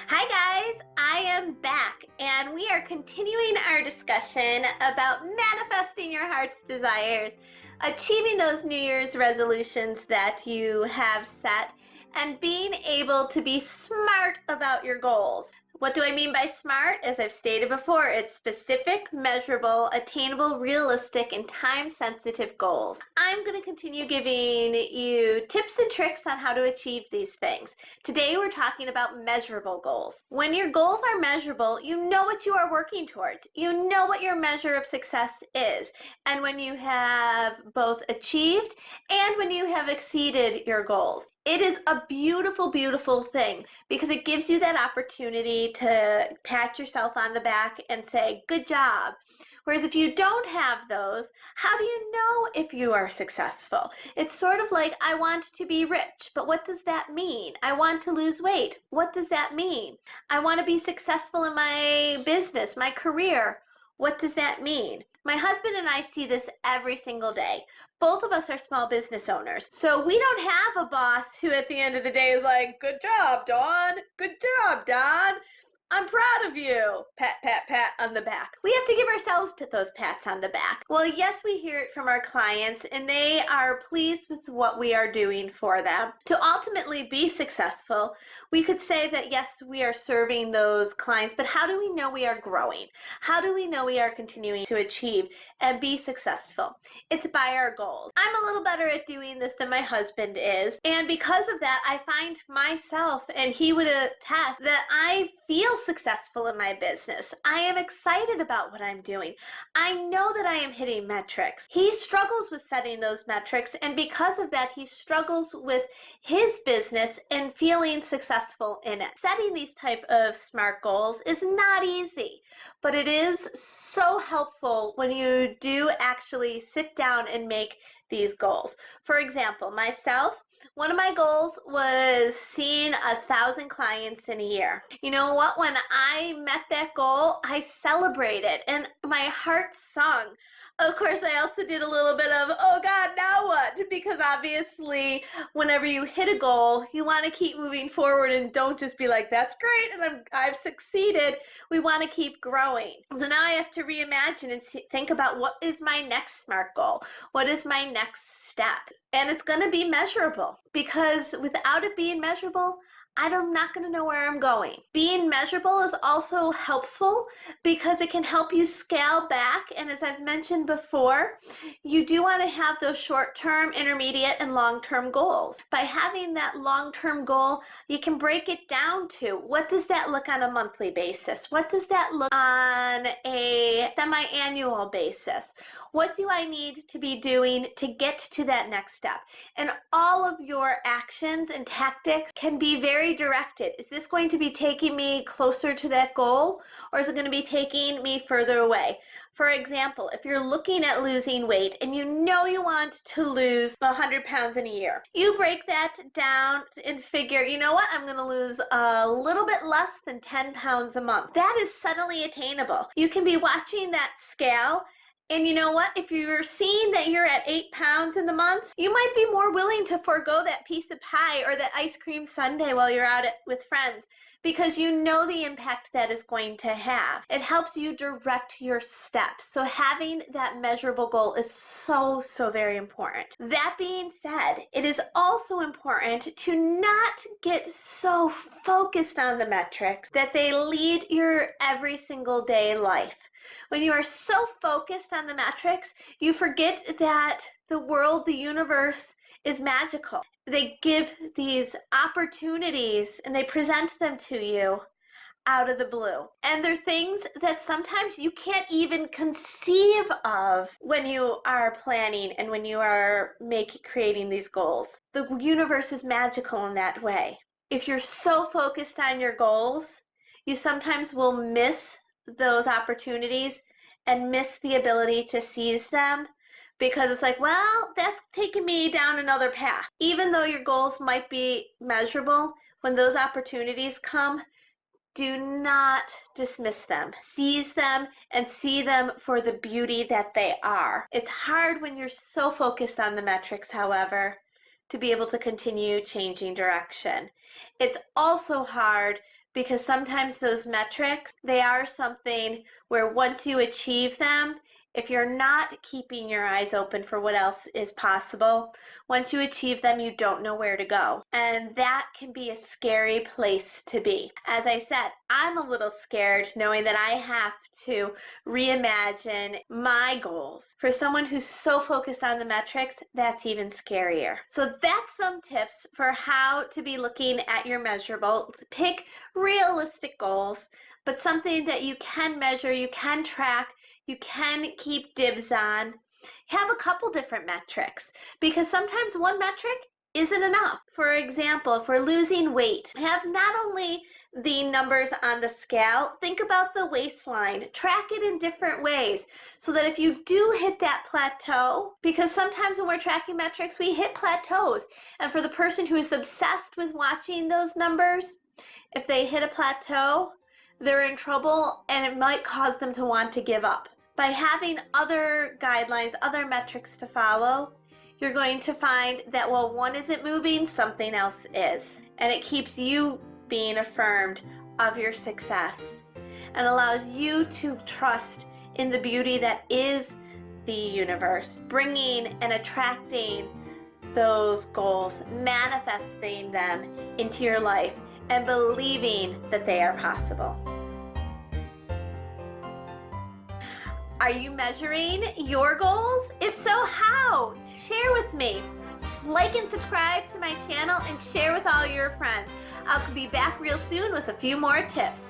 Hi guys, I am back and we are continuing our discussion about manifesting your heart's desires, achieving those New Year's resolutions that you have set, and being able to be smart about your goals. What do I mean by SMART? As I've stated before, it's specific, measurable, attainable, realistic, and time-sensitive goals. I'm going to continue giving you tips and tricks on how to achieve these things. Today we're talking about measurable goals. When your goals are measurable, you know what you are working towards. You know what your measure of success is. And when you have both achieved and when you have exceeded your goals. It is a beautiful, beautiful thing because it gives you that opportunity to pat yourself on the back and say, good job. Whereas if you don't have those, how do you know if you are successful? It's sort of like, I want to be rich, but what does that mean? I want to lose weight. What does that mean? I want to be successful in my business, my career. What does that mean? My husband and I see this every single day. Both of us are small business owners. So we don't have a boss who at the end of the day is like, good job, Dawn. Good job, Dawn. I'm proud of you. Pat, pat, pat on the back. We have to give ourselves those pats on the back. Well, yes, we hear it from our clients and they are pleased with what we are doing for them. To ultimately be successful, we could say that yes, we are serving those clients, but how do we know we are growing? How do we know we are continuing to achieve and be successful? It's by our goals. I'm a little better at doing this than my husband is, and because of that, I find myself, and he would attest, that I feel successful in my business. I am excited about what I'm doing. I know that I am hitting metrics. He struggles with setting those metrics, and because of that, he struggles with his business and feeling successful in it. Setting these type of SMART goals is not easy, but it is so helpful when you do actually sit down and make these goals. For example, myself, one of my goals was seeing 1,000 clients in a year. You know what? When I met that goal, I celebrated and my heart sung. Of course, I also did a little bit of, oh God, now what? Because obviously, whenever you hit a goal, you want to keep moving forward and don't just be like, that's great and I've succeeded. We want to keep growing. So now I have to reimagine and think about what is my next SMART goal? What is my next step? And it's going to be measurable because without it being measurable, I'm not going to know where I'm going. Being measurable is also helpful because it can help you scale back. And as I've mentioned before, you do want to have those short-term, intermediate, and long-term goals. By having that long-term goal, you can break it down to what does that look on a monthly basis? What does that look on a semi-annual basis? What do I need to be doing to get to that next step? And all of your actions and tactics can be very directed. Is this going to be taking me closer to that goal, or is it going to be taking me further away? For example, if you're looking at losing weight and you know you want to lose 100 pounds in a year, you break that down and figure, you know what, I'm going to lose a little bit less than 10 pounds a month. That is suddenly attainable. You can be watching that scale. And you know what? If you're seeing that you're at 8 pounds in the month, you might be more willing to forego that piece of pie or that ice cream sundae while you're out with friends because you know the impact that is going to have. It helps you direct your steps. So having that measurable goal is so, so very important. That being said, it is also important to not get so focused on the metrics that they lead your every single day life. When you are so focused on the metrics, you forget that the world, the universe is magical. They give these opportunities and they present them to you out of the blue. And they're things that sometimes you can't even conceive of when you are planning and when you are creating these goals. The universe is magical in that way. If you're so focused on your goals, you sometimes will miss those opportunities and miss the ability to seize them because it's like, well, that's taking me down another path. Even though your goals might be measurable, when those opportunities come, do not dismiss them. Seize them and see them for the beauty that they are. It's hard when you're so focused on the metrics, however, to be able to continue changing direction. It's also hard because sometimes those metrics, they are something where once you achieve them, if you're not keeping your eyes open for what else is possible, once you achieve them, you don't know where to go. And that can be a scary place to be. As I said, I'm a little scared knowing that I have to reimagine my goals. For someone who's so focused on the metrics, that's even scarier. So that's some tips for how to be looking at your measurable. Pick realistic goals, but something that you can measure, you can track, you can keep dibs on. Have a couple different metrics, because sometimes one metric isn't enough. For example, if we're losing weight, have not only the numbers on the scale, think about the waistline. Track it in different ways so that if you do hit that plateau, because sometimes when we're tracking metrics, we hit plateaus. And for the person who is obsessed with watching those numbers, if they hit a plateau, they're in trouble and it might cause them to want to give up. By having other guidelines, other metrics to follow, you're going to find that while one isn't moving, something else is. And it keeps you being affirmed of your success and allows you to trust in the beauty that is the universe, bringing and attracting those goals, manifesting them into your life, and believing that they are possible. Are you measuring your goals? If so, how? Share with me. Like and subscribe to my channel and share with all your friends. I'll be back real soon with a few more tips.